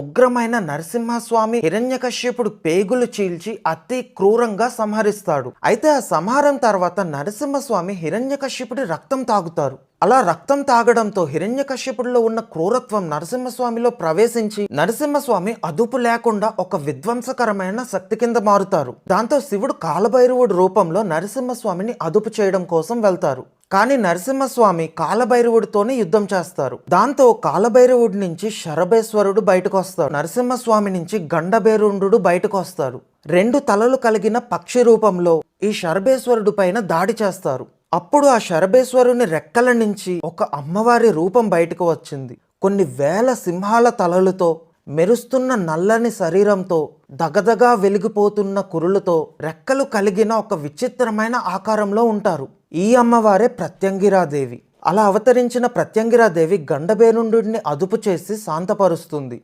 ఉగ్రమైన నరసింహస్వామి హిరణ్యకశ్యపుడు పేగులు చీల్చి అతి క్రూరంగా సంహరిస్తాడు. అయితే ఆ సంహారం తర్వాత నరసింహస్వామి హిరణ్యకశ్యపుడి రక్తం తాగుతారు. అలా రక్తం తాగడంతో హిరణ్యకశ్యపుడిలో ఉన్న క్రూరత్వం నరసింహస్వామిలో ప్రవేశించి నరసింహస్వామి అదుపు లేకుండా ఒక విధ్వంసకరమైన శక్తి కింద మారుతారు. దాంతో శివుడు కాలభైరవుడి రూపంలో నరసింహస్వామిని అదుపు చేయడం కోసం వెళ్తారు. కానీ నరసింహస్వామి కాలభైరవుడితోనే యుద్ధం చేస్తారు. దాంతో కాలభైరవుడి నుంచి శరభేశ్వరుడు బయటకు వస్తారు. నరసింహస్వామి నుంచి గండభేరుండు బయటకు వస్తారు. 2 తలలు కలిగిన పక్షి రూపంలో ఈ శరభేశ్వరుడు పైన దాడి చేస్తారు. అప్పుడు ఆ శరభేశ్వరుని రెక్కల నుంచి ఒక అమ్మవారి రూపం బయటకు వచ్చింది. కొన్ని వేల సింహాల తలలతో, మెరుస్తున్న నల్లని శరీరంతో, దగదగా వెలిగిపోతున్న కురులతో, రెక్కలు కలిగిన ఒక విచిత్రమైన ఆకారంలో ఉంటారు. ఈ అమ్మవారే ప్రత్యంగిరాదేవి. అలా అవతరించిన ప్రత్యంగిరాదేవి గండభేరుండుని అదుపు చేసి శాంతపరుస్తుంది.